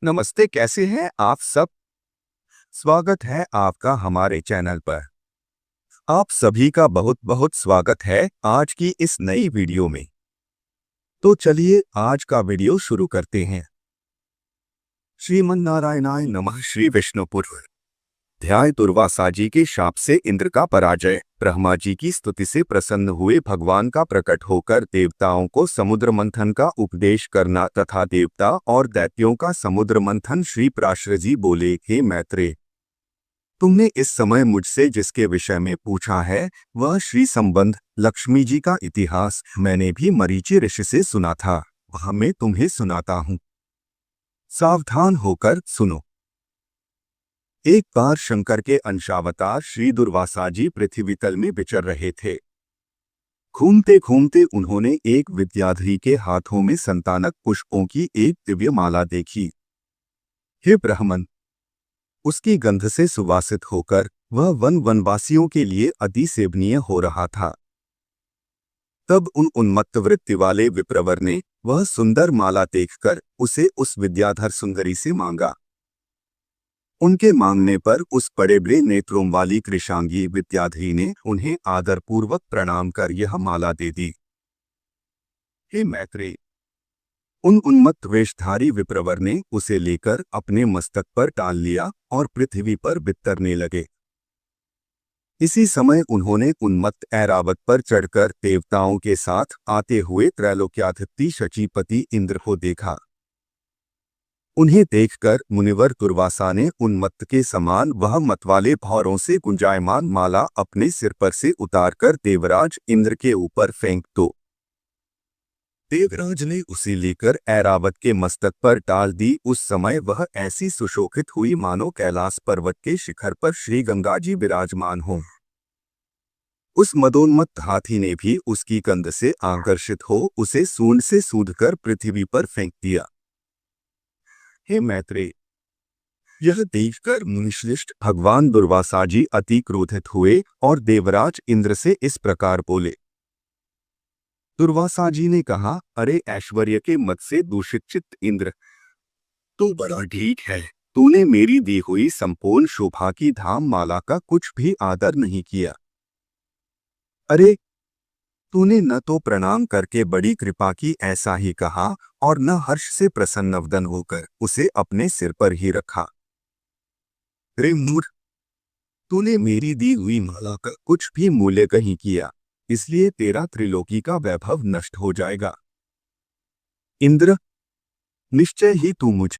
नमस्ते, कैसे हैं आप सब। स्वागत है आपका हमारे चैनल पर। आप सभी का बहुत बहुत स्वागत है आज की इस नई वीडियो में। तो चलिए आज का वीडियो शुरू करते हैं। श्रीमन्नारायणाय नमः। श्री विष्णुपुर अध्याय दुर्वासा जी के शाप से इंद्र का पराजय। ब्रह्मा जी की स्तुति से प्रसन्न हुए भगवान का प्रकट होकर देवताओं को समुद्र मंथन का उपदेश करना तथा देवता और दैत्यों का समुद्र मंथन। श्री पराशर जी बोले, हे मैत्रेय, तुमने इस समय मुझसे जिसके विषय में पूछा है वह श्री संबंध लक्ष्मी जी का इतिहास मैंने भी मरीचि ऋषि से सुना था, वह मैं तुम्हें सुनाता हूँ। सावधान होकर सुनो। एक बार शंकर के अंशावतार श्री दुर्वासा जी पृथ्वी तल में विचर रहे थे। घूमते घूमते उन्होंने एक विद्याधरी के हाथों में संतानक पुष्पों की एक दिव्य माला देखी। हे ब्राह्मण, उसकी गंध से सुवासित होकर वह वनवासियों के लिए अति सेवनीय हो रहा था। तब उन उन्मत्त वृत्ति वाले विप्रवर ने वह सुंदर माला देखकर उसे उस विद्याधर सुंदरी से मांगा। उनके मांगने पर उस बड़े बड़े नेत्रों वाली कृशांगी विद्याधरी ने उन्हें आदरपूर्वक प्रणाम कर यह माला दे दी। हे मैत्रेय, उन उन्मत्त वेशधारी विप्रवर ने उसे लेकर अपने मस्तक पर टाल लिया और पृथ्वी पर बित्तरने लगे। इसी समय उन्होंने उन्मत्त ऐरावत पर चढ़कर देवताओं के साथ आते हुए त्रैलोक्याधिपति शचीपति इंद्र को देखा। उन्हें देखकर मुनिवर दुर्वासा ने उन्मत्त के समान वह मतवाले भौरों से गुंजायमान माला अपने सिर पर से उतारकर देवराज इंद्र के ऊपर फेंक दो। देवराज ने उसे लेकर ऐरावत के मस्तक पर डाल दी। उस समय वह ऐसी सुशोभित हुई मानो कैलाश पर्वत के शिखर पर श्री गंगा जी विराजमान हों। उस मदोन्मत्त हाथी ने भी उसकी गंध से आकर्षित हो उसे सूंड से सूंघकर पृथ्वी पर फेंक दिया। हे मैत्रेय, यह देखकर मुनिश्रेष्ठ भगवान दुर्वासा जी अति क्रोधित हुए और देवराज इंद्र से इस प्रकार बोले। दुर्वासा जी ने कहा, अरे ऐश्वर्य के मद से दूषित चित्त इंद्र, तो बड़ा ठीक है, तूने मेरी दी हुई संपूर्ण शोभा की धाम माला का कुछ भी आदर नहीं किया। अरे, तूने न तो प्रणाम करके बड़ी कृपा की ऐसा ही कहा और न हर्ष से प्रसन्नवदन होकर उसे अपने सिर पर ही रखा। रे मूर्ख, तूने मेरी दी हुई माला का कुछ भी मूल्य नहीं किया, इसलिए तेरा त्रिलोकी का वैभव नष्ट हो जाएगा। इंद्र, निश्चय ही तू मुझ